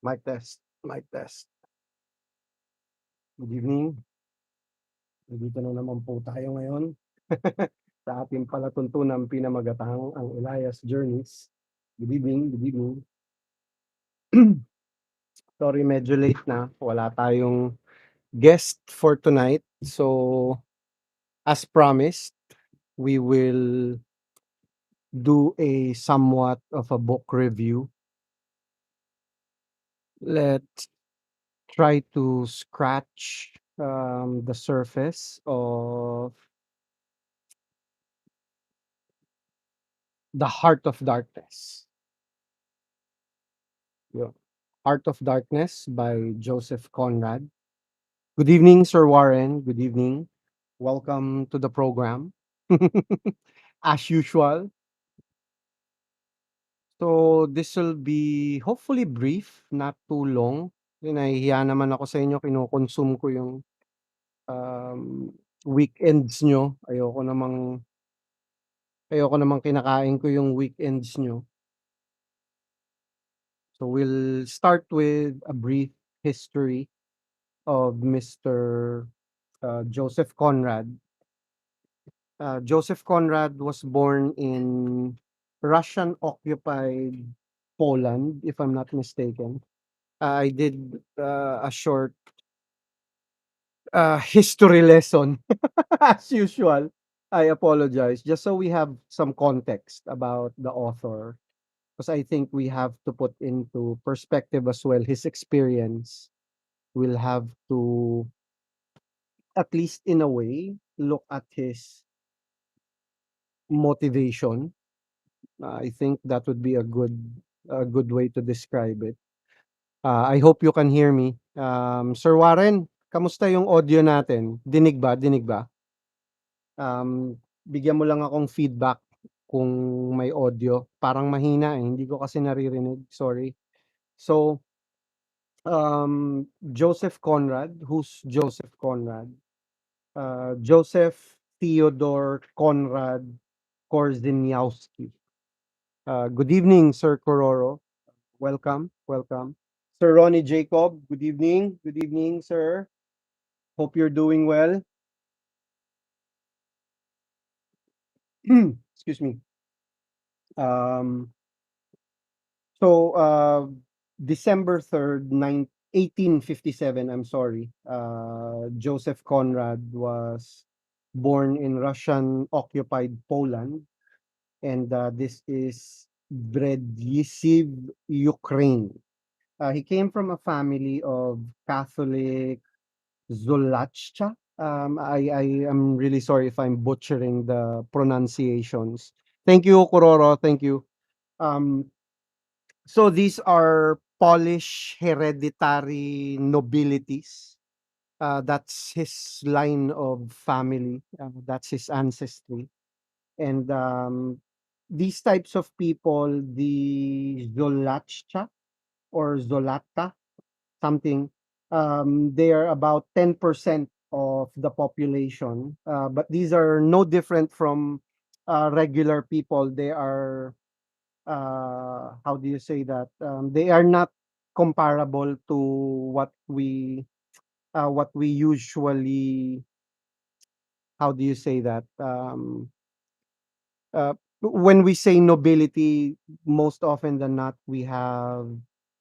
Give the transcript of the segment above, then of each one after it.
Mic test, mic test. Good evening. Nandito na naman po tayo ngayon sa ating palatuntunang pinamagatang ang Elias Journeys. Good evening, good evening. Sorry, medyo late na. Wala tayong guest for tonight. So, as promised, we will do a somewhat of a book review. Let's try to scratch the surface of The Heart of Darkness. Yeah. Heart of Darkness by Joseph Conrad. Good evening, Sir Warren. Good evening. Welcome to the program. As usual. So this will be hopefully brief, not too long. Nahihiya naman ako sa inyo, kino-consume ko yung weekends nyo. Ayoko namang kinakain ko yung weekends nyo. So we'll start with a brief history of Mr. Joseph Conrad. Joseph Conrad was born in Russian-occupied Poland, if I'm not mistaken. I did a short history lesson as usual. I apologize. Just so we have some context about the author, because I think we have to put into perspective as well his experience. We'll have to, at least in a way, look at his motivation. I think that would be a good way to describe it. I hope you can hear me. Sir Warren, kamusta yung audio natin? Dinig ba? Dinig ba? Bigyan mo lang akong feedback kung may audio. Parang mahina eh. Hindi ko kasi naririnig. Sorry. So, Joseph Conrad. Who's Joseph Conrad? Joseph Theodore Conrad Korzeniowski. Good evening, Sir Kororo. Welcome, welcome. Sir Ronnie Jacob, good evening. Good evening, sir. Hope you're doing well. Excuse me. Um, so, December 3rd, 1857, I'm sorry, Joseph Conrad was born in Russian-occupied Poland, and this is Bredyisiv, Ukraine. He came from a family of Catholic Zolachcha. I am really sorry if I'm butchering the pronunciations. Thank you, Kororo. Thank you. Um, so these are Polish hereditary nobilities. That's his line of family. That's his ancestry. And these types of people, the Zolachcha or Zolata, something, they are about 10% of the population. But these are no different from regular people. They are, how do you say that? They are not comparable to what we usually, how do you say that? Uh, when we say nobility, most often than not, we have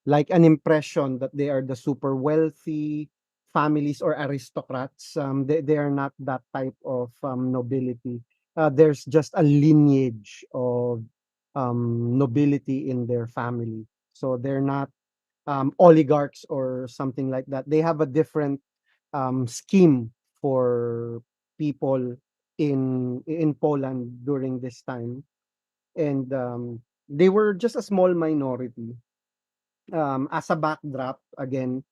like an impression that they are the super wealthy families or aristocrats. They are not that type of nobility. There's just a lineage of nobility in their family. So they're not oligarchs or something like that. They have a different scheme for people in Poland during this time, and they were just a small minority. As a backdrop, again,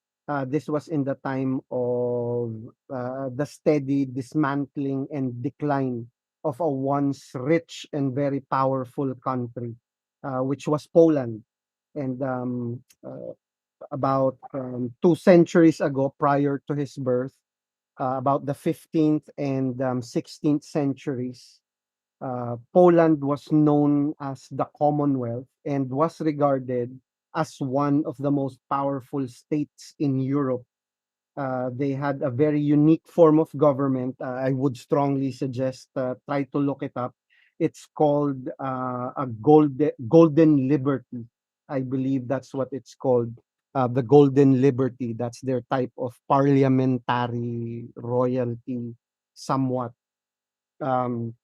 this was in the time of the steady dismantling and decline of a once rich and very powerful country, which was Poland. And about 2 centuries ago, prior to his birth, about the 15th and 16th centuries, Poland was known as the Commonwealth and was regarded as one of the most powerful states in Europe. They had a very unique form of government. I would strongly suggest try to look it up. It's called a golden liberty. I believe that's what it's called. The golden liberty. That's their type of parliamentary royalty, somewhat. Um,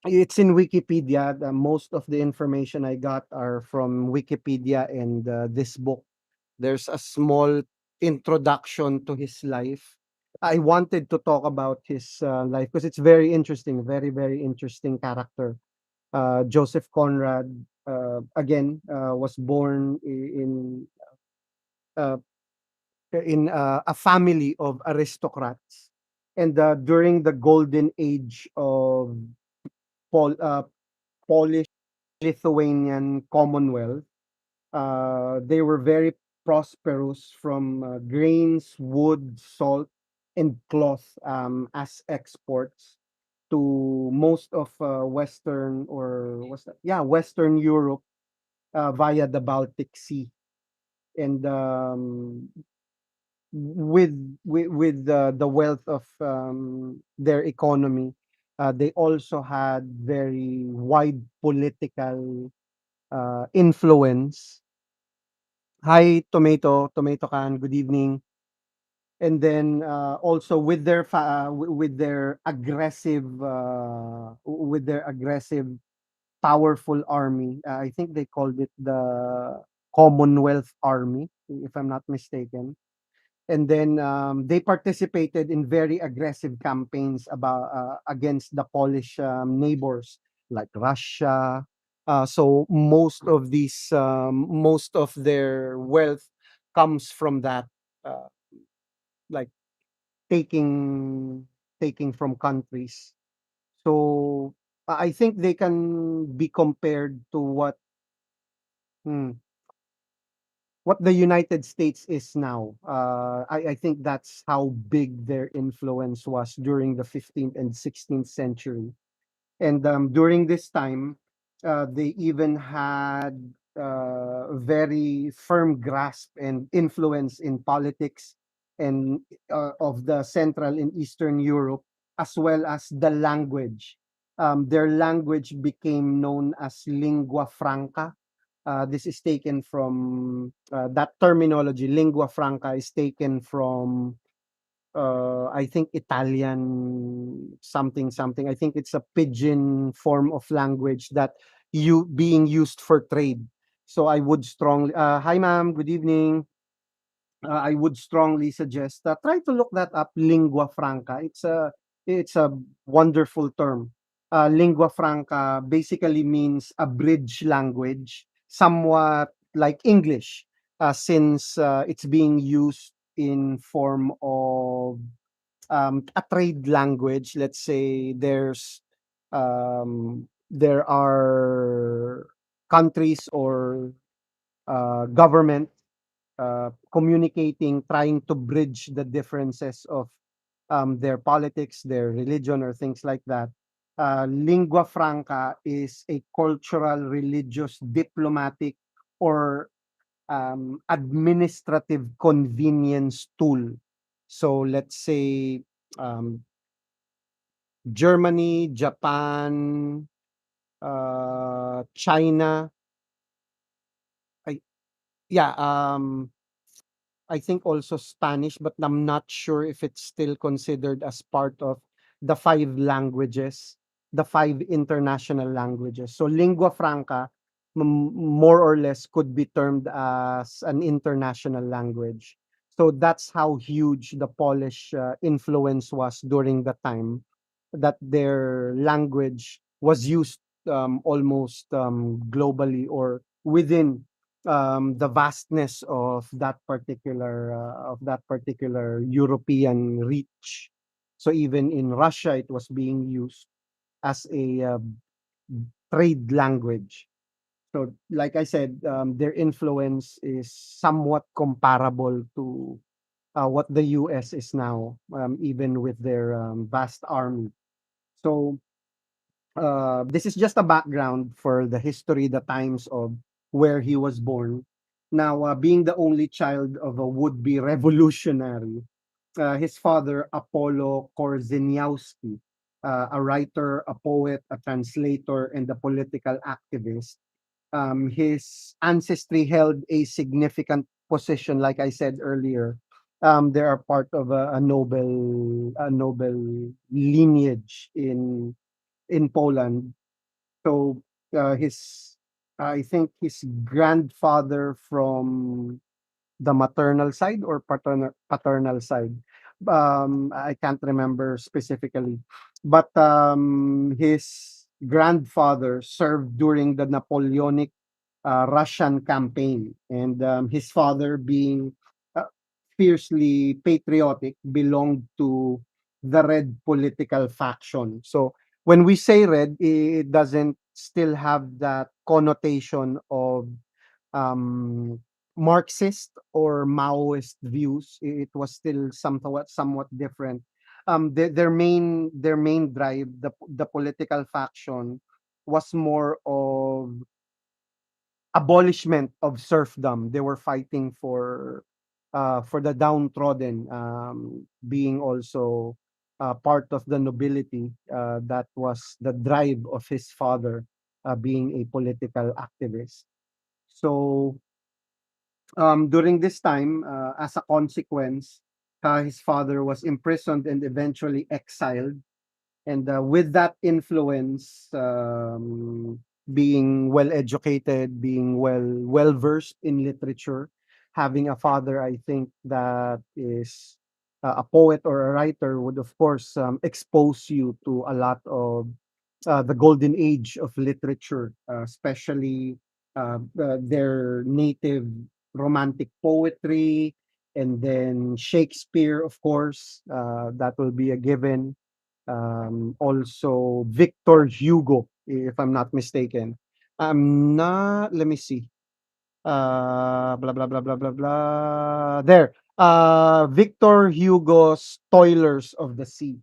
it's in Wikipedia. Most of the information I got are from Wikipedia and this book. There's a small introduction to his life. I wanted to talk about his life because it's very interesting, very, very interesting character. Joseph Conrad, was born uh, a family of aristocrats. And during the golden age of Pol- uh, Polish Lithuanian Commonwealth, they were very prosperous from grains, wood, salt, and cloth as exports to most of Western or what's that? Yeah, Western Europe via the Baltic Sea. And with the wealth of their economy, they also had very wide political influence. Hi, tomato can. Good evening. And then also with their aggressive, powerful army. I think they called it the Commonwealth Army, if I'm not mistaken. And then they participated in very aggressive campaigns about against the Polish neighbors like Russia. So most of their wealth comes from that, uh, like taking taking from countries. So I think they can be compared to hmm, what the United States is now. I think that's how big their influence was during the 15th and 16th century. And during this time, they even had very firm grasp and influence in politics and of the Central and Eastern Europe, as well as the language. Their language became known as lingua franca. This is taken from that terminology. Lingua franca is taken from I think Italian something something. I think it's a pidgin form of language that you being used for trade. So I would strongly hi ma'am, good evening. I would strongly suggest that try to look that up, lingua franca. It's a wonderful term. Lingua franca basically means a bridge language, somewhat like English, since it's being used in form of a trade language. Let's say there are countries or government communicating, trying to bridge the differences of their politics, their religion, or things like that. Lingua franca is a cultural, religious, diplomatic, or administrative convenience tool. So let's say um, Germany, Japan, China. I, yeah, I think also Spanish, but I'm not sure if it's still considered as part of the five languages, the five international languages. So lingua franca, more or less, could be termed as an international language. So that's how huge the Polish influence was during the time that their language was used almost globally or within the vastness of that particular European reach. So even in Russia, it was being used as a trade language. So, like I said, their influence is somewhat comparable to what the U.S. is now, even with their vast army. So, this is just a background for the history, the times of where he was born. Now, being the only child of a would-be revolutionary, his father, Apollo Korzeniowski, a writer, a poet, a translator, and a political activist, his ancestry held a significant position, like I said earlier. They are part of a noble lineage in Poland. So his I think his grandfather from the maternal side or paternal side. I can't remember specifically, but his grandfather served during the Napoleonic Russian campaign, and his father, being uh, fiercely patriotic, belonged to the red political faction. So when we say red, it doesn't still have that connotation of um, Marxist or Maoist views. It was still somewhat different. Their main drive, the political faction, was more of abolishment of serfdom. They were fighting for the downtrodden, being also part of the nobility. That was the drive of his father, being a political activist. So during this time, as a consequence, his father was imprisoned and eventually exiled. And with that influence, being well educated, being well versed in literature, having a father, I think, that is a poet or a writer, would of course expose you to a lot of the golden age of literature, especially their native romantic poetry, and then Shakespeare, of course, that will be a given. Also Victor Hugo, if I'm not mistaken. Let me see. Blah blah blah blah blah blah. There. Victor Hugo's Toilers of the Sea.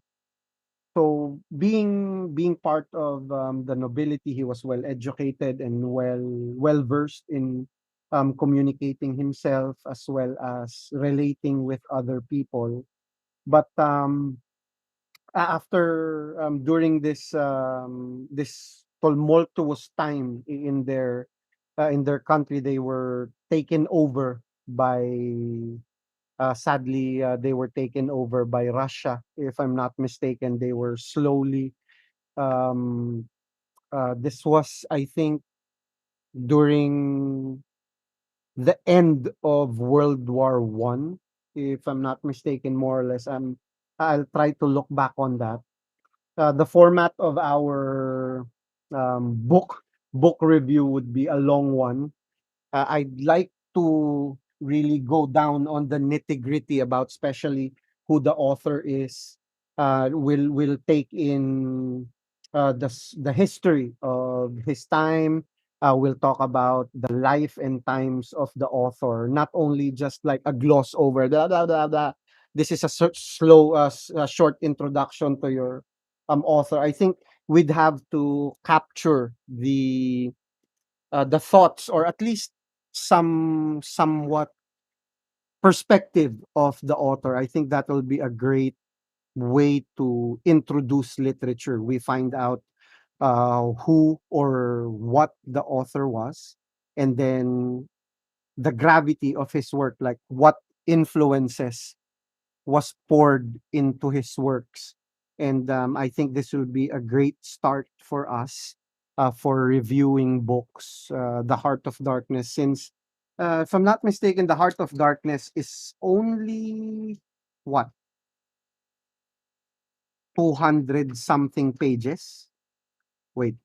So being part of the nobility, he was well educated and well versed in communicating himself as well as relating with other people. But after during this tumultuous time in their country, they were taken over by sadly, they were taken over by Russia, if I'm not mistaken. They were slowly um this was, I think, during the end of World War I, if I'm not mistaken, more or less. I'll try to look back on that. The format of our book review would be a long one. I'd like to really go down on the nitty-gritty about especially who the author is. Will take in the history of his time. We'll talk about the life and times of the author, not only just like a gloss over blah blah blah blah. This is a a short introduction to your author. I think we'd have to capture the thoughts, or at least somewhat perspective of the author. I think that will be a great way to introduce literature. We find out who or what the author was, and then the gravity of his work, like what influences was poured into his works. And I think this will be a great start for us for reviewing books. The Heart of Darkness, since, if I'm not mistaken, The Heart of Darkness is only what, 200 something pages. Wait.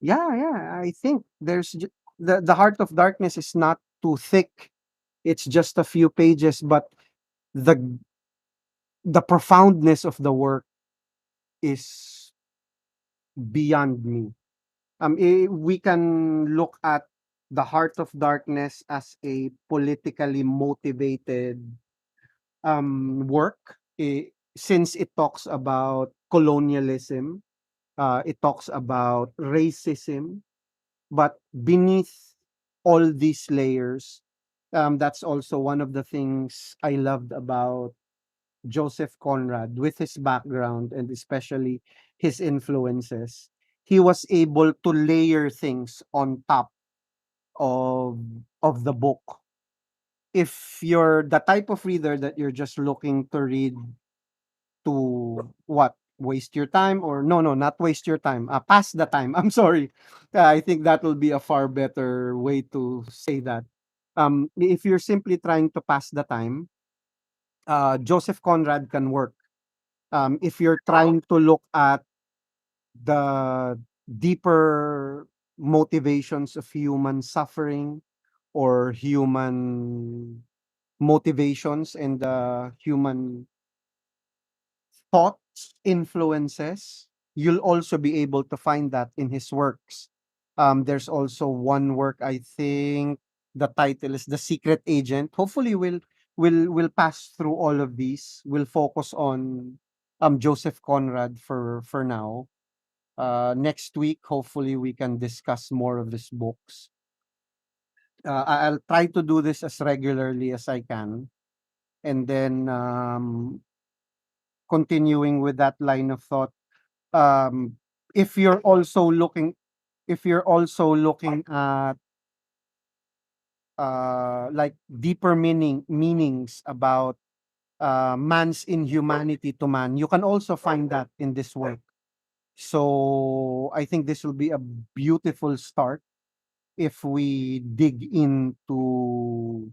Yeah. I think the Heart of Darkness is not too thick. It's just a few pages, but the the profoundness of the work is beyond me. We can look at The Heart of Darkness as a politically motivated work, since it talks about colonialism, it talks about racism, but beneath. all these layers. That's also one of the things I loved about Joseph Conrad with his background and especially his influences. He was able to layer things on top of the book. If you're the type of reader that you're just looking to read to what? Waste your time, or no, not waste your time. Pass the time. I'm sorry. I think that will be a far better way to say that. If you're simply trying to pass the time, Joseph Conrad can work. If you're trying to look at the deeper motivations of human suffering or human motivations and the human thoughts, influences, you'll also be able to find that in his works. There's also one work, I think the title is The Secret Agent. Hopefully we'll pass through all of these. We'll focus on Joseph Conrad for now. Next week, hopefully we can discuss more of his books. I'll try to do this as regularly as I can. And then continuing with that line of thought, um, if you're also looking if you're also looking at like deeper meanings about man's inhumanity to man, you can also find that in this work. So I think this will be a beautiful start if we dig into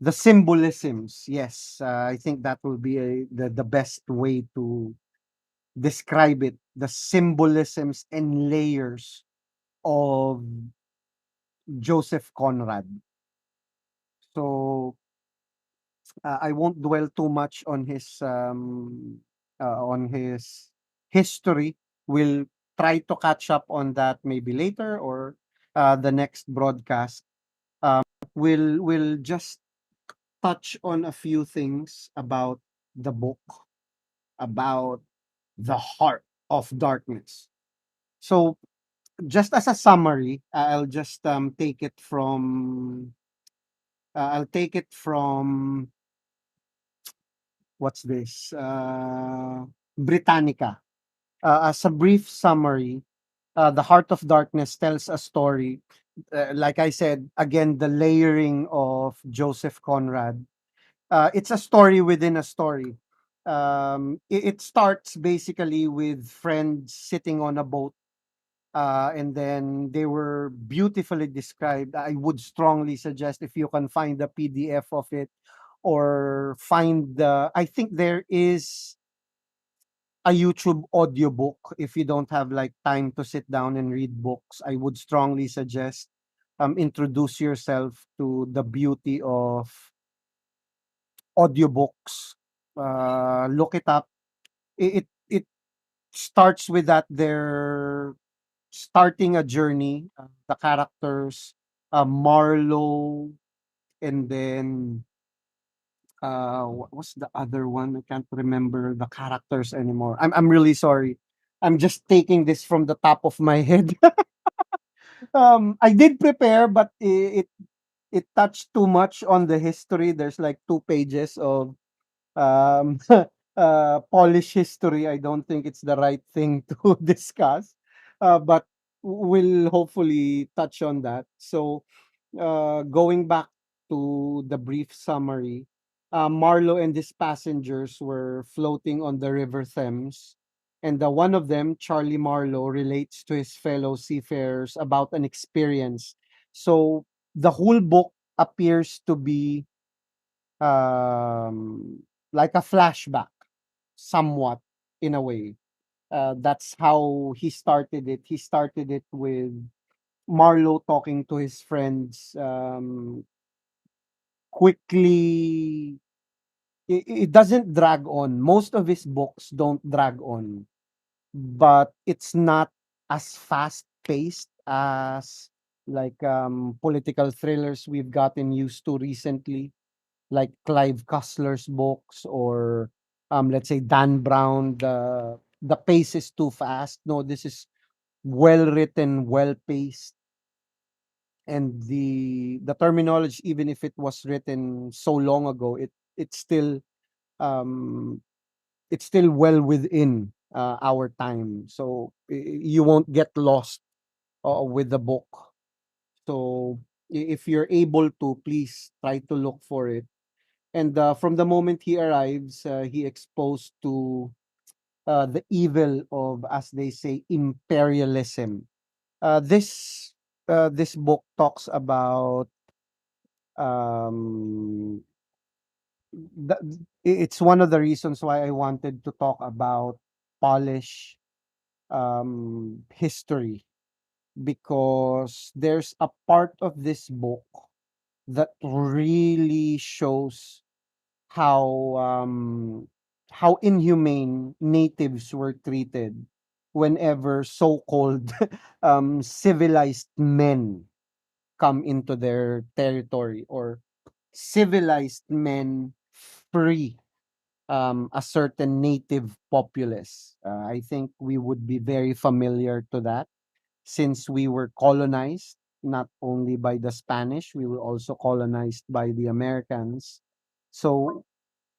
the symbolisms. Yes, I think that will be the best way to describe it. The symbolisms and layers of Joseph Conrad. So I won't dwell too much on his history. We'll try to catch up on that maybe later or the next broadcast. We'll just touch on a few things about the book, about the heart of darkness. So just as a summary, I'll just take it from what's this? Britannica. As a brief summary, The Heart of Darkness tells a story. Like I said, again, the layering of Joseph Conrad. It's a story within a story. It starts basically with friends sitting on a boat, and then they were beautifully described. I would strongly suggest if you can find the PDF of it or find I think there is a YouTube audiobook if you don't have like time to sit down and read books. I would strongly suggest introduce yourself to the beauty of audiobooks. Look it up. It starts with that they're starting a journey. The characters, Marlowe, and then what was the other one? I can't remember the characters anymore. I'm really sorry. I'm just taking this from the top of my head. I did prepare, but it touched too much on the history. There's like 2 pages of um Polish history. I don't think it's the right thing to discuss. But we'll hopefully touch on that. So going back to the brief summary, Marlowe and his passengers were floating on the River Thames, and one of them, Charlie Marlowe, relates to his fellow seafarers about an experience. So the whole book appears to be um, like a flashback, somewhat in a way. That's how he started it. He started it with Marlowe talking to his friends, quickly. It doesn't drag on. Most of his books don't drag on, but it's not as fast paced as like political thrillers we've gotten used to recently, like Clive Cussler's books or let's say Dan Brown. The pace is too fast. No, this is well written, well paced. and the terminology, even if it was written so long ago, um it's still well within our time. So you won't get lost with the book. So if you're able to, please try to look for it. And from the moment he arrives, he exposed to the evil of, as they say, imperialism. This book talks about um, it's one of the reasons why I wanted to talk about Polish history, because there's a part of this book that really shows how um how inhumane natives were treated whenever so-called civilized men come into their territory, or civilized men free a certain native populace. I think we would be very familiar to that, since we were colonized not only by the Spanish, we were also colonized by the Americans. So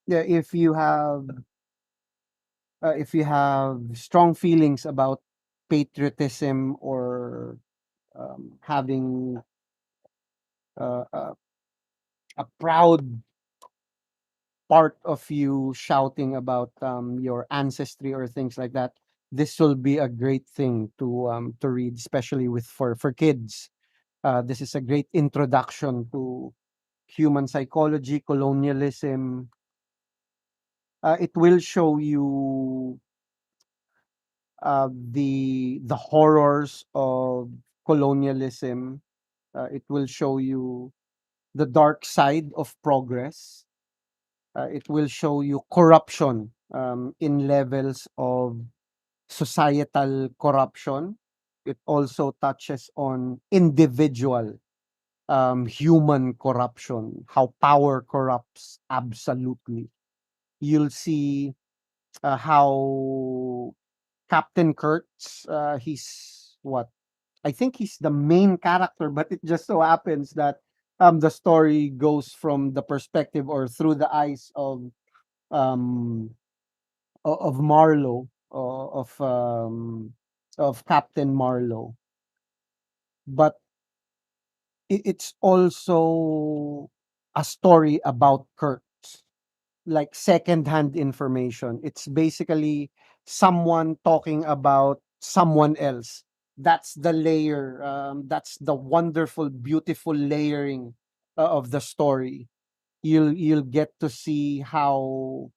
yeah, if you have strong feelings about patriotism, or having uh, a, a proud part of you shouting about your ancestry or things like that, this will be a great thing to read, especially with for kids. This is a great introduction to human psychology, colonialism. It will show you the horrors of colonialism. It will show you the dark side of progress. It will show you corruption in levels of societal corruption. It also touches on individual human corruption, how power corrupts absolutely. You'll see how Captain Kurtz, he's what? I think he's the main character, but it just so happens that the story goes from the perspective or through the eyes um of Marlowe, of Captain Marlowe. But it's also a story about Kurtz, like secondhand information. It's basically someone talking about someone else. That's the layer. That's the wonderful, beautiful layering of the story. You'll get to see how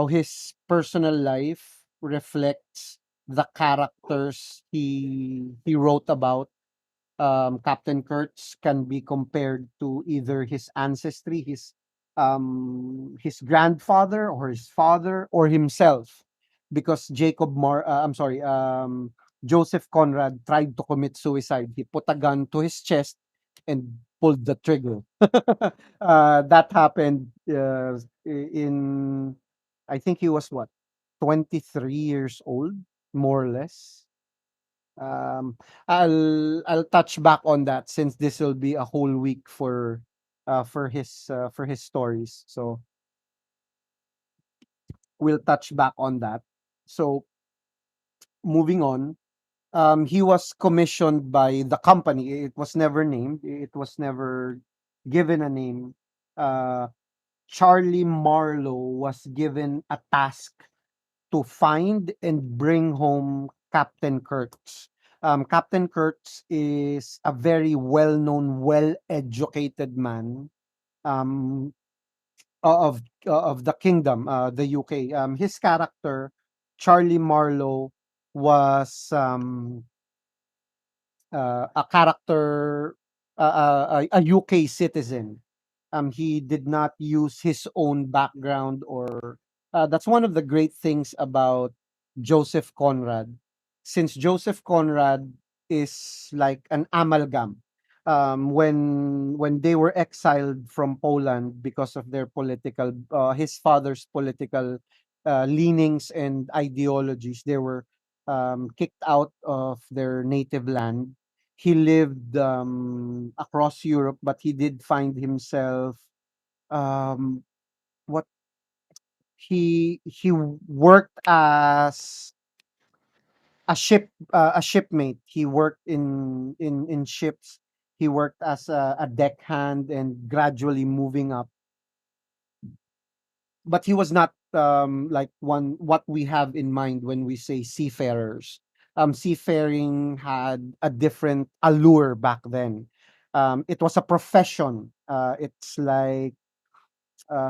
his personal life reflects the characters he wrote about. Captain Kurtz can be compared to either his ancestry, his grandfather or his father or himself, because Joseph Conrad tried to commit suicide. He put a gun to his chest and pulled the trigger. That happened in, I think he was what, 23 years old, more or less. Um, I'll touch back on that, since this will be a whole week for his stories. So we'll touch back on that. So moving on, he was commissioned by the company. It was never named. It was never given a name. Uh, Charlie Marlowe was given a task to find and bring home Captain Kurtz. Captain Kurtz is a very well-known, well-educated man um, of the kingdom, the UK. His character, Charlie Marlowe, was a character, a UK citizen. He did not use his own background, or that's one of the great things about Joseph Conrad. Since Joseph Conrad is like an amalgam. When they were exiled from Poland because of their political, his father's political leanings and ideologies, they were kicked out of their native land. he lived across Europe, but he did find himself um, what he worked as a shipmate. He worked in ships. He worked as a deckhand and gradually moving up, but he was not like one what we have in mind when we say seafarers. Seafaring had a different allure back then. It was a profession. It's like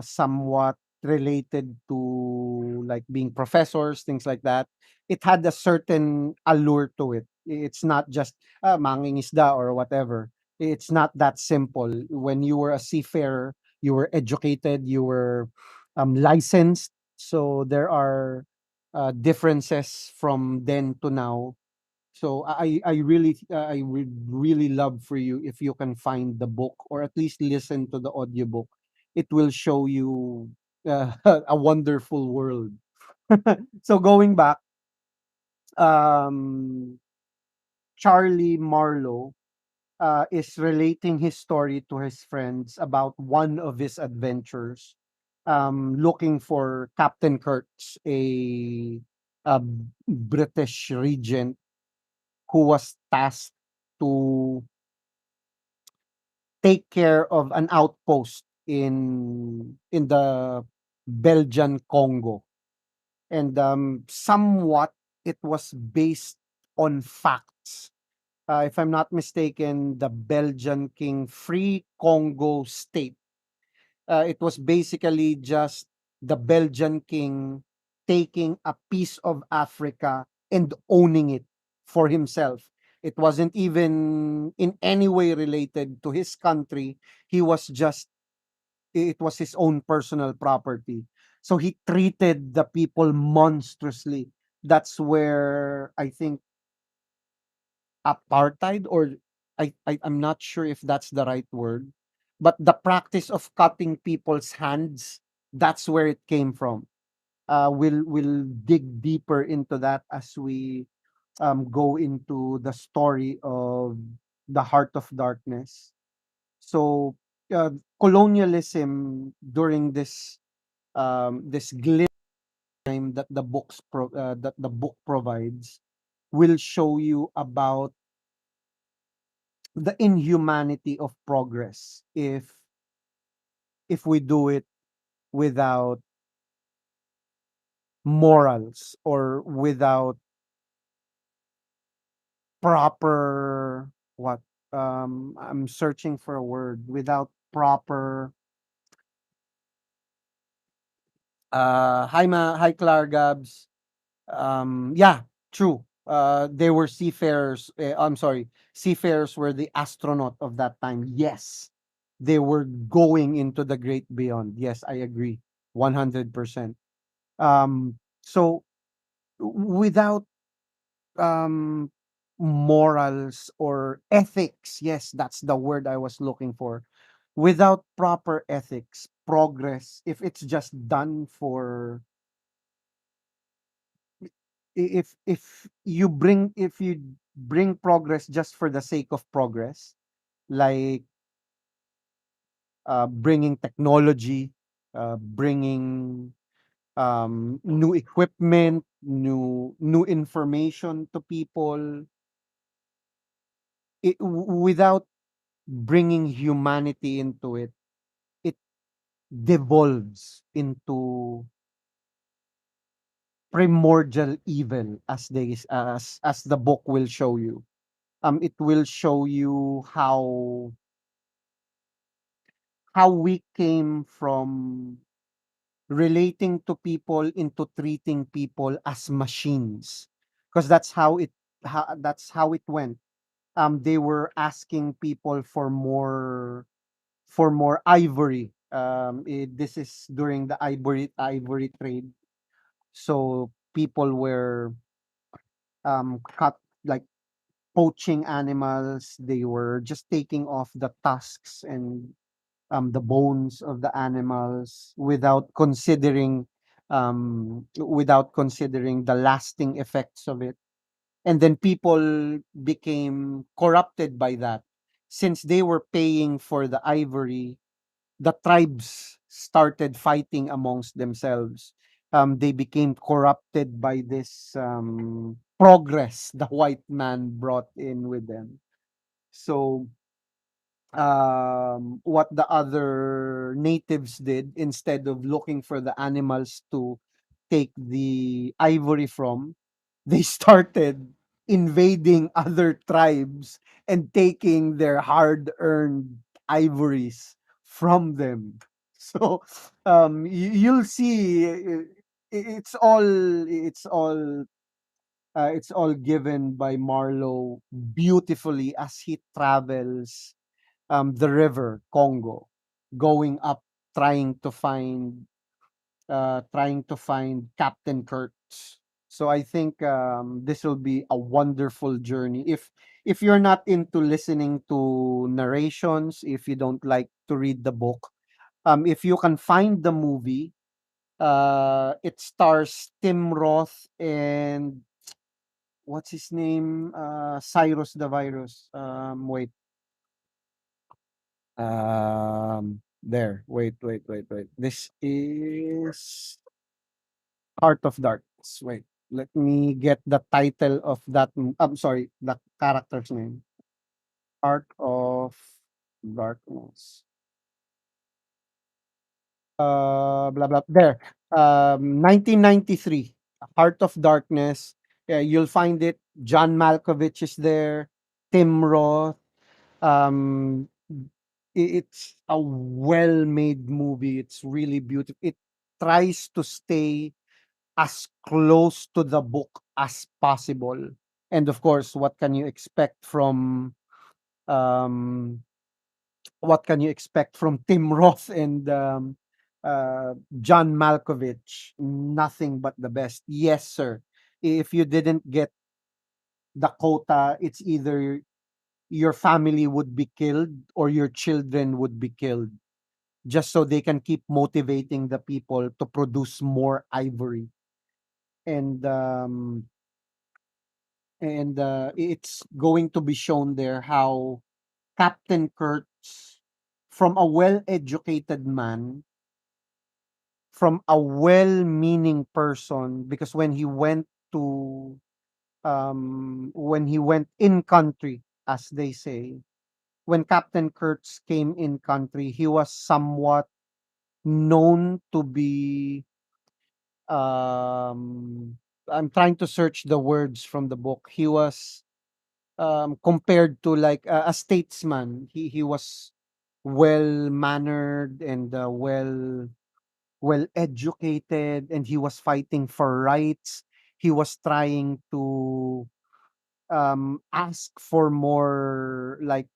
somewhat related to like being professors, things like that. It had a certain allure to it. It's not just mangingisda or whatever. It's not that simple. When you were a seafarer, you were educated, you were licensed. So there are differences from then to now. So I would really love for you if you can find the book or at least listen to the audiobook. It will show you a wonderful world. So going back, um, Charlie Marlowe is relating his story to his friends about one of his adventures, looking for Captain Kurtz, a British regent who was tasked to take care of an outpost in the Belgian Congo. And somewhat it was based on facts. If I'm not mistaken, the Belgian King Free Congo State. It was basically just the Belgian king taking a piece of Africa and owning it for himself. It wasn't even in any way related to his country. He was just, it was his own personal property. So he treated the people monstrously. That's where I think apartheid, or I'm not sure if that's the right word, but the practice of cutting people's hands, that's where it came from. We'll dig deeper into that as we go into the story of the Heart of Darkness. So uh, colonialism during this glimpse time that that the book provides will show you about the inhumanity of progress if we do it without morals or without proper what I'm searching for a word, without proper hi Clar Gabs. Yeah, true. They were seafarers. I'm sorry, seafarers were the astronaut of that time. Yes, they were going into the great beyond. Yes, I agree, 100%. So without um, morals or ethics, yes, that's the word I was looking for. Without proper ethics, progress, if it's just done for if you bring progress just for the sake of progress, like bringing technology, bringing new equipment, new information to people, without bringing humanity into it, it devolves into primordial evil, as the book will show you. It will show you how we came from relating to people into treating people as machines, because that's how it went. They were asking people for more ivory. This is during the ivory trade. So people were cut like poaching animals. They were just taking off the tusks and the bones of the animals without considering the lasting effects of it. and then people became corrupted by that. Since they were paying for the ivory, the tribes started fighting amongst themselves. They became corrupted by this progress the white man brought in with them. So what the other natives did, instead of looking for the animals to take the ivory from, they started invading other tribes and taking their hard-earned ivories from them. So you'll see, it's all given by Marlowe beautifully as he travels the river Congo, going up, trying to find Captain Kurtz. So I think this will be a wonderful journey. If you're not into listening to narrations, if you don't like to read the book, if you can find the movie, it stars Tim Roth and what's his name? Cyrus the Virus. Wait. There. Wait. This is Heart of Darkness. Wait. Let me get the title of that. I'm sorry, the character's name. Heart of Darkness. Blah blah. There. 1993. Heart of Darkness. Yeah, you'll find it. John Malkovich is there. Tim Roth. Um, it's a well-made movie. It's really beautiful. It tries to stay as close to the book as possible. And of course, um what can you expect from Tim Roth and John Malkovich? Nothing but the best. Yes, sir. If you didn't get the quota, it's either your family would be killed or your children would be killed, just so they can keep motivating the people to produce more ivory. And it's going to be shown there how Captain Kurtz, from a well-educated man, from a well-meaning person, because when he went in country, as they say, when Captain Kurtz came in country, he was somewhat known to be I'm trying to search the words from the book. He was compared to like a statesman. He was well mannered and well educated, and he was fighting for rights. He was trying to ask for more like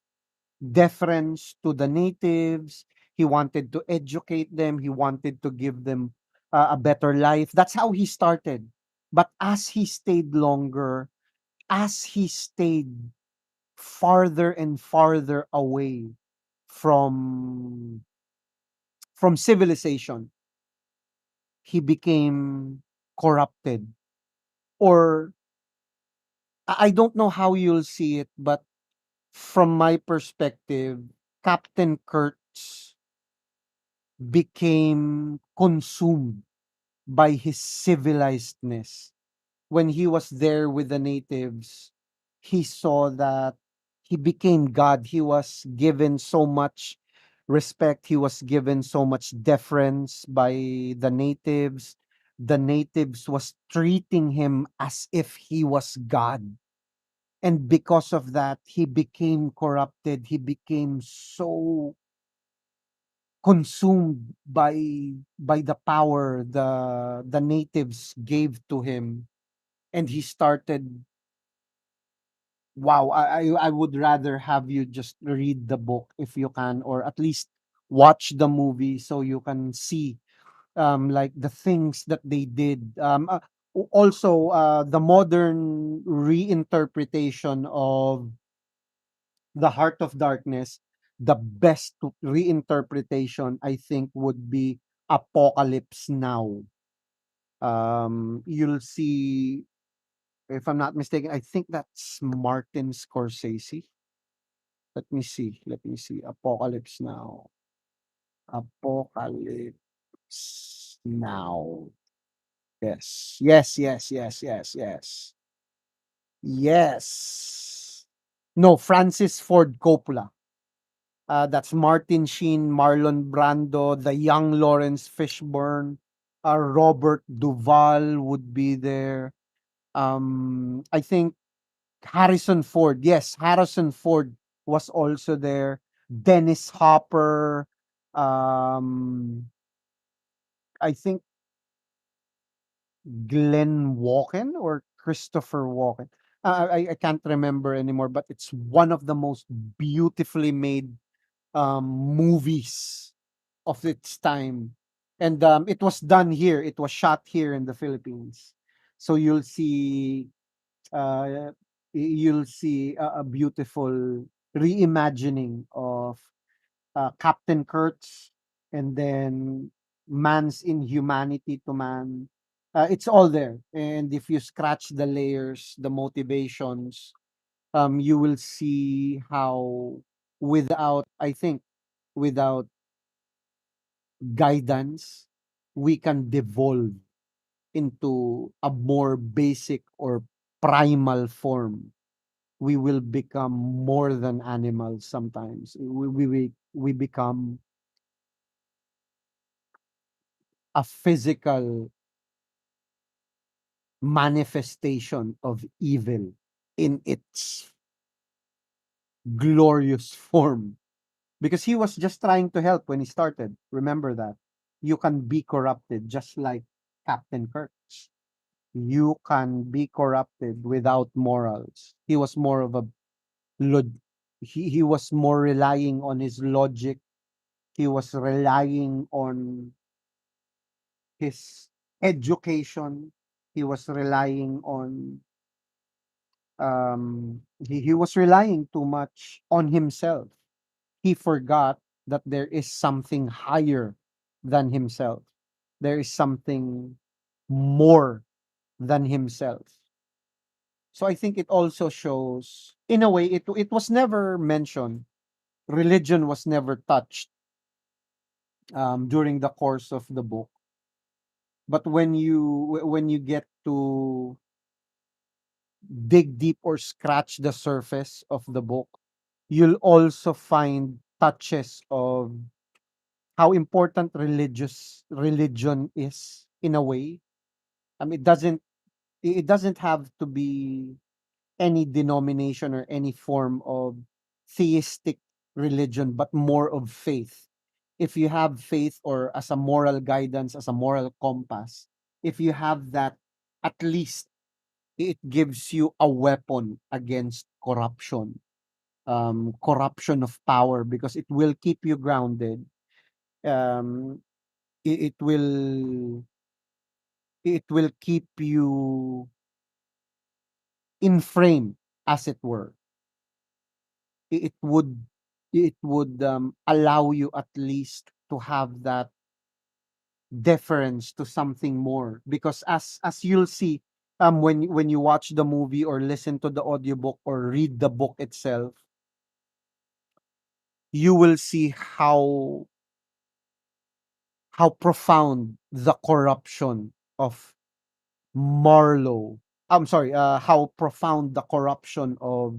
deference to the natives. He wanted to educate them. He wanted to give them a better life. That's how he started. But as he stayed longer, as he stayed farther and farther away from civilization, he became corrupted. Or I don't know how you'll see it, but from my perspective, Captain Kurtz became consumed by his civilizedness. When he was there with the natives, he saw that he became God. He was given so much respect. He was given so much deference by the natives. The natives was treating him as if he was God. And because of that, he became corrupted. He became so consumed by the power the natives gave to him, and he started. Wow, I would rather have you just read the book if you can, or at least watch the movie so you can see like the things that they did. Also, the modern reinterpretation of The Heart of Darkness, the best reinterpretation I think would be Apocalypse Now. You'll see. If I'm not mistaken, I think that's Martin Scorsese. Let me see. Let me see. Apocalypse Now. Apocalypse Now. Yes. Yes, yes, yes, yes, yes. Yes. No, Francis Ford Coppola. That's Martin Sheen, Marlon Brando, the young Lawrence Fishburne, Robert Duvall would be there. I think Harrison Ford. Yes, Harrison Ford was also there. Dennis Hopper. I think Glenn Walken or Christopher Walken. I can't remember anymore, but it's one of the most beautifully made movies of its time. And it was done here. It was shot here in the Philippines. So uh, you'll see a beautiful reimagining of Captain Kurtz, and then man's inhumanity to man. It's all there. And if you scratch the layers, the motivations, you will see how I think, without guidance, we can devolve into a more basic or primal form. We will become more than animals sometimes. We become a physical manifestation of evil in its glorious form, because he was just trying to help when he started. Remember that. You can be corrupted just like Captain Kirk. You can be corrupted without morals. He was more of a log- he was more relying on his logic. He was relying on his education. He was relying on he was relying too much on himself. He forgot that there is something higher than himself. There is something more than himself. So I think it also shows, in a way, it was never mentioned. Religion was never touched during the course of the book. But when you get to dig deep or scratch the surface of the book, you'll also find touches of how important religion is, in a way. It doesn't have to be any denomination or any form of theistic religion, but more of faith. If you have faith, or as a moral guidance, as a moral compass, if you have that, at least it gives you a weapon against corruption, corruption of power, because it will keep you grounded. Um, it will keep you in frame, as it were. It would allow you at least to have that deference to something more, because as you'll see, when you watch the movie or listen to the audiobook or read the book itself, you will see how profound the corruption of Marlowe. I'm sorry, how profound the corruption of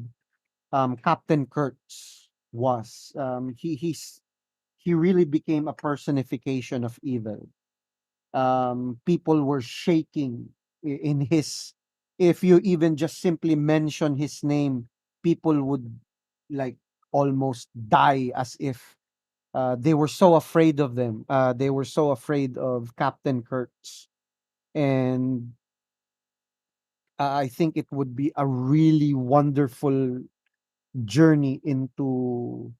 Captain Kurtz was. He really became a personification of evil. People were shaking in his. If you even just simply mention his name, people would, like, almost die, as if they were so afraid of them. They were so afraid of Captain Kurtz, and I think it would be a really wonderful journey into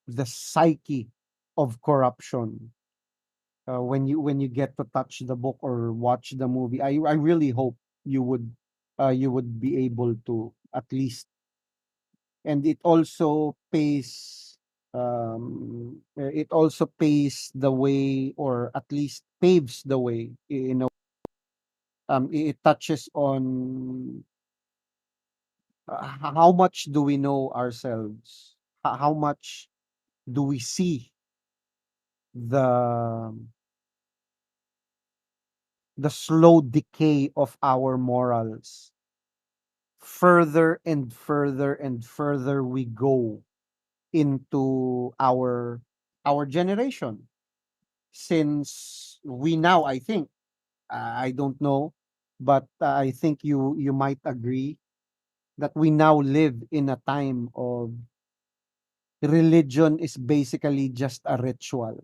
the psyche of corruption. When you get to touch the book or watch the movie, I really hope you would be able to, at least. And it also pays the way, or at least paves the way, It touches on how much do we know ourselves? How much do we see the slow decay of our morals? Further and further and further we go into our generation, since we now, I think, I don't know, but I think you might agree that we now live in a time of religion is basically just a ritual.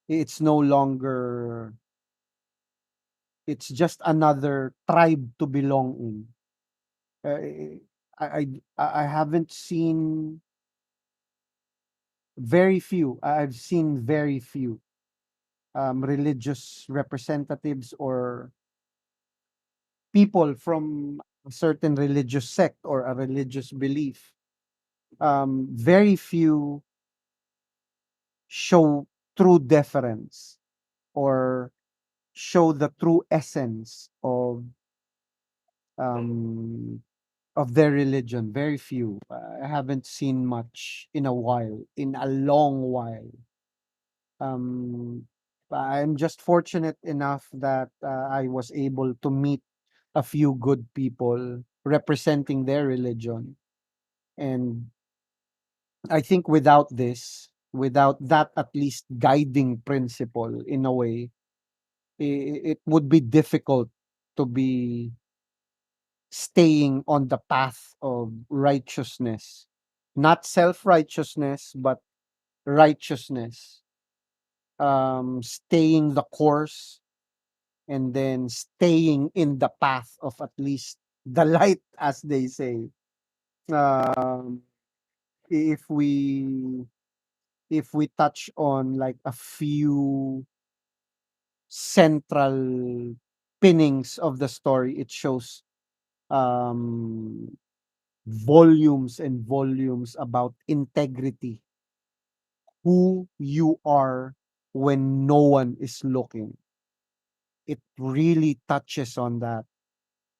It's no longer, it's just another tribe to belong in. I haven't seen very few. I've seen very few religious representatives or people from a certain religious sect or a religious belief. Very few show true deference or show the true essence um, of their religion. Very few. I haven't seen much in a while, in a long while. Um, I'm just fortunate enough that I was able to meet a few good people representing their religion. And I think without this, without that at least guiding principle in a way, it would be difficult to be staying on the path of righteousness. Not self righteousness, but righteousness. Staying the course and then staying in the path of at least the light, as they say. Um, if we touch on like a few central pinnings of the story, it shows um, volumes and volumes about integrity, who you are when no one is looking. It really touches on that.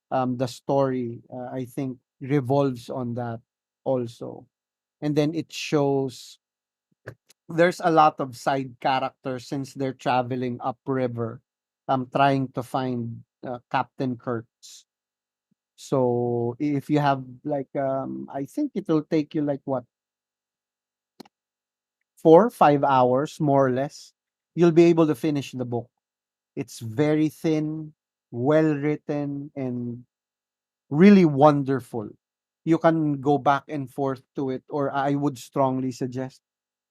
The story, I think, revolves on that also. And then it shows there's a lot of side characters since they're traveling upriver, trying to find Captain Kurtz. So if you have like, I think it will take you like what, 4, 5 hours more or less. You'll be able to finish the book. It's very thin, well written, and really wonderful. You can go back and forth to it, or I would strongly suggest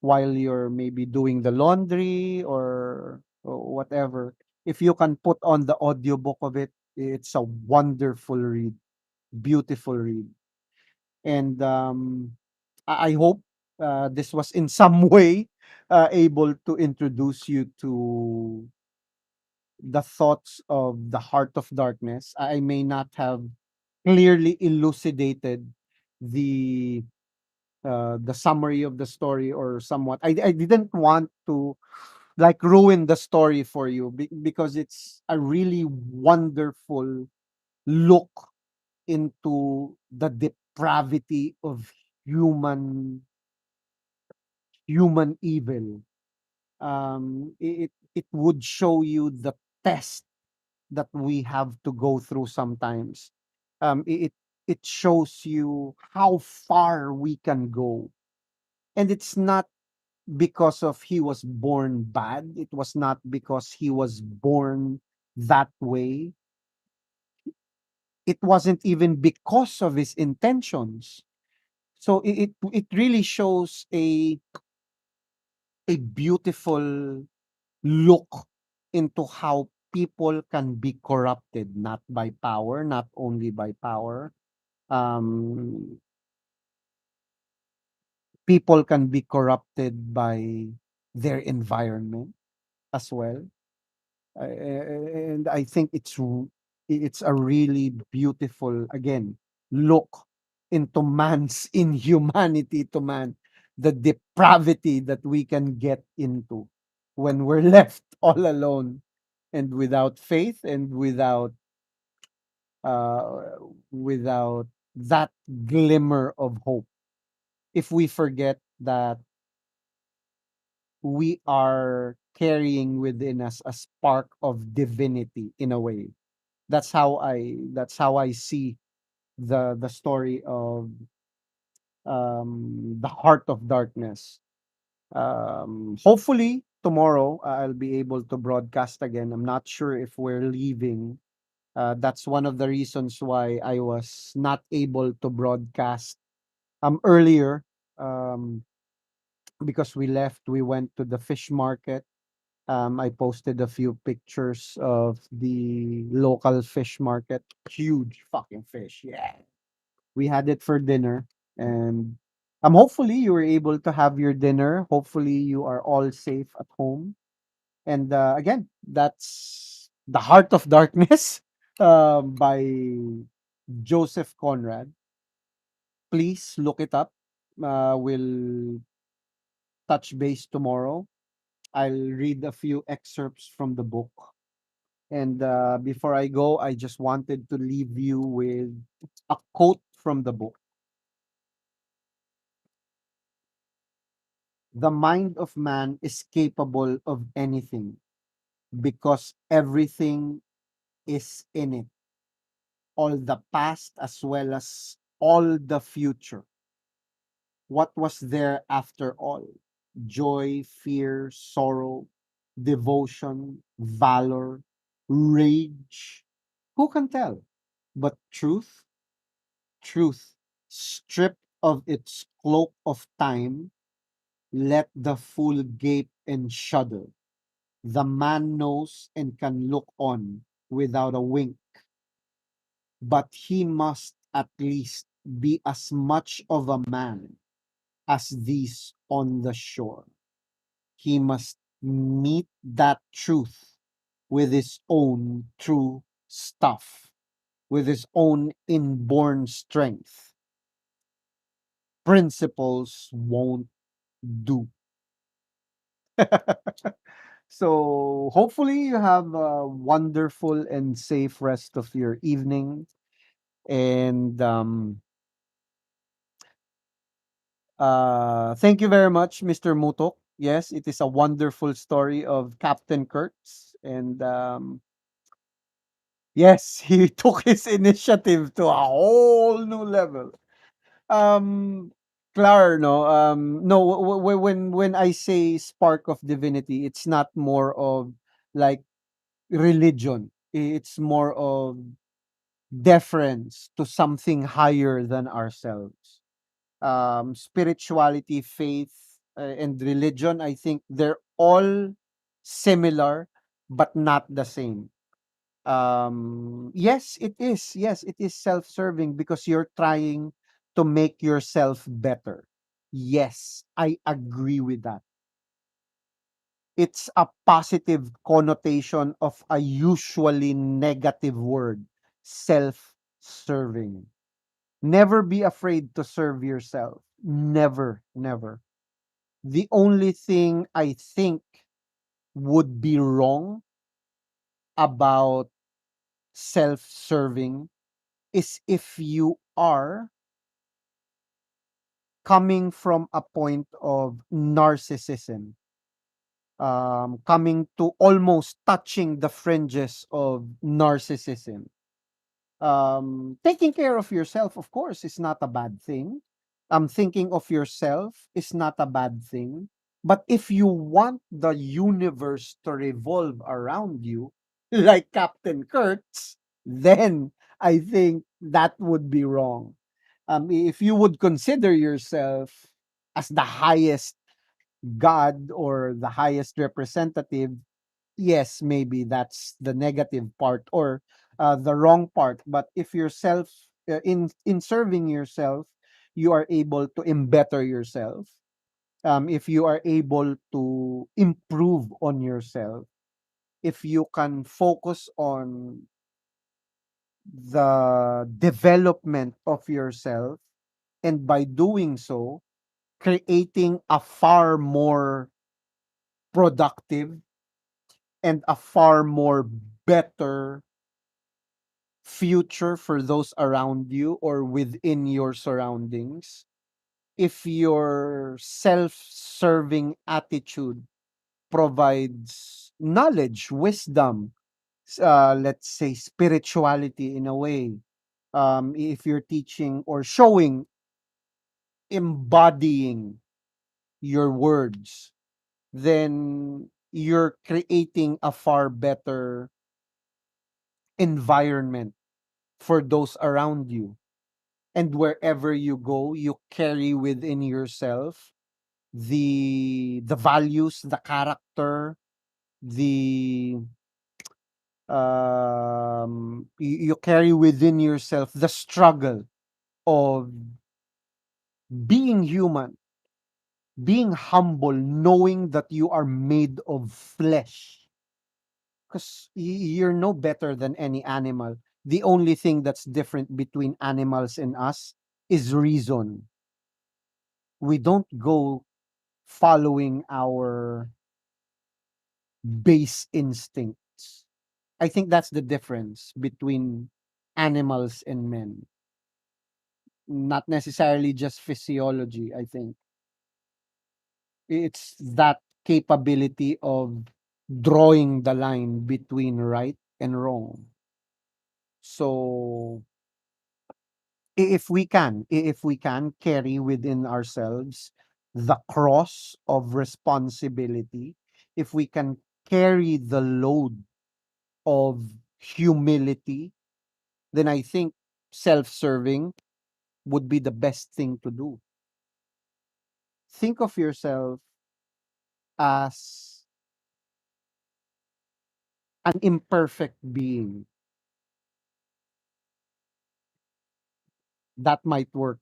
while you're maybe doing the laundry or whatever. If you can put on the audiobook of it, it's a wonderful read, beautiful read. And I hope this was in some way able to introduce you to the thoughts of the Heart of Darkness. I may not have clearly elucidated the the summary of the story or somewhat. I didn't want to like ruin the story for you because it's a really wonderful look into the depravity of human human evil. It would show you the test that we have to go through sometimes. It shows you how far we can go, and it's not because of he was born bad. It was not because he was born that way. It wasn't even because of his intentions. So it really shows a beautiful look into how people can be corrupted, not by power, not only by power. Um, People can be corrupted by their environment as well. And I think it's a really beautiful, again, look into man's inhumanity to man, the depravity that we can get into when we're left all alone and without faith and without uh, without that glimmer of hope. If we forget that we are carrying within us a spark of divinity in a way. That's how I see the story of the heart of darkness. Hopefully tomorrow I'll be able to broadcast again. I'm not sure if we're leaving. That's one of the reasons why I was not able to broadcast earlier, um, because we went to the fish market. I posted a few pictures of the local fish market. Huge fucking fish. Yeah. We had it for dinner, and hopefully you were able to have your dinner. Hopefully you are all safe at home. And again, that's The Heart of Darkness by Joseph Conrad. Please look it up. We'll touch base tomorrow. I'll read a few excerpts from the book. And before I go, I just wanted to leave you with a quote from the book. The mind of man is capable of anything because everything is in it, all the past as well as all the future. What was there after all? Joy, fear, sorrow, devotion, valor, rage. Who can tell? But truth, stripped of its cloak of time, let the fool gape and shudder. The man knows and can look on without a wink, but he must at least be as much of a man as these on the shore. He must meet that truth with his own true stuff, with his own inborn strength. Principles won't do. So hopefully you have a wonderful and safe rest of your evening. And thank you very much, Mr. Mutok. Yes, it is a wonderful story of Captain Kurtz. And yes, he took his initiative to a whole new level. Um, Clar, no, when I say spark of divinity, it's not more of like religion. It's more of deference to something higher than ourselves. Spirituality, faith, and religion, I think they're all similar, but not the same. Yes, it is. Yes, it is self-serving because you're trying to make yourself better. Yes, I agree with that. It's a positive connotation of a usually negative word, self-serving. Never be afraid to serve yourself. Never, never. The only thing I think would be wrong about self-serving is if you are coming from a point of narcissism, coming to almost touching the fringes of narcissism. Taking care of yourself, of course, is not a bad thing. Thinking of yourself is not a bad thing. But if you want the universe to revolve around you, like Captain Kurtz, then I think that would be wrong. If you would consider yourself as the highest God or the highest representative, yes, maybe that's the negative part or the wrong part. But if yourself, in serving yourself, you are able to embetter yourself. If you are able to improve on yourself, if you can focus on the development of yourself, and by doing so, creating a far more productive and a far more better future for those around you or within your surroundings, if your self-serving attitude provides knowledge, wisdom, let's say spirituality in a way, if you're teaching or showing, embodying your words, then you're creating a far better environment for those around you. And wherever you go, you carry within yourself the values, the character, the you carry within yourself the struggle of being human, being humble, knowing that you are made of flesh. Because you're no better than any animal. The only thing that's different between animals and us is reason. We don't go following our base instincts. I think that's the difference between animals and men. Not necessarily just physiology, I think. It's that capability of drawing the line between right and wrong. So if we can carry within ourselves the cross of responsibility, if we can carry the load of humility, then I think self-serving would be the best thing to do. Think of yourself as an imperfect being. That might work.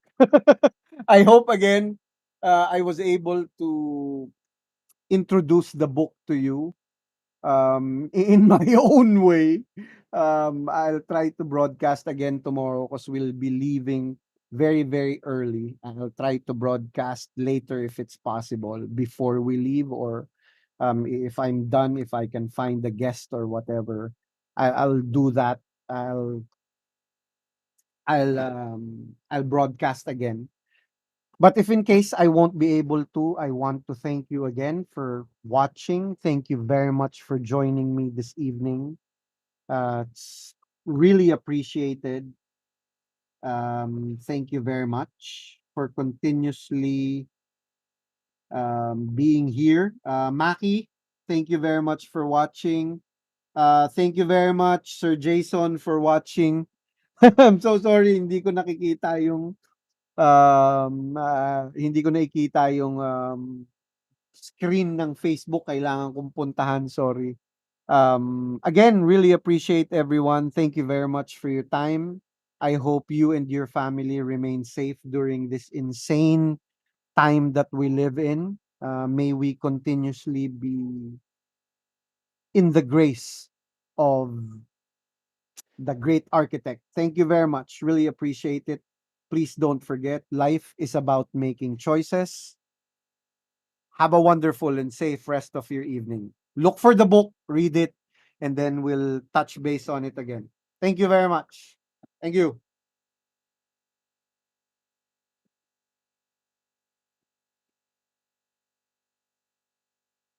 I hope again I was able to introduce the book to you in my own way. I'll try to broadcast again tomorrow because we'll be leaving very, very early. I'll try to broadcast later if it's possible before we leave, or if I'm done, if I can find the guest or whatever, I'll do that. I'll I'll broadcast again. But if in case I won't be able to, I want to thank you again for watching. Thank you very much for joining me this evening. It's really appreciated. Thank you very much for continuously being here. Maki, thank you very much for watching. Thank you very much, Sir Jason, for watching. I'm so sorry, hindi ko nakikita yung hindi ko nakikita yung screen ng Facebook. Kailangan kong puntahan, sorry. Again, really appreciate everyone. Thank you very much for your time. I hope you and your family remain safe during this insane time that we live in. May we continuously be in the grace of the great architect. Thank you very much. Really appreciate it. Please don't forget, life is about making choices. Have a wonderful and safe rest of your evening. Look for the book, read it, and then we'll touch base on it again. Thank you very much. Thank you.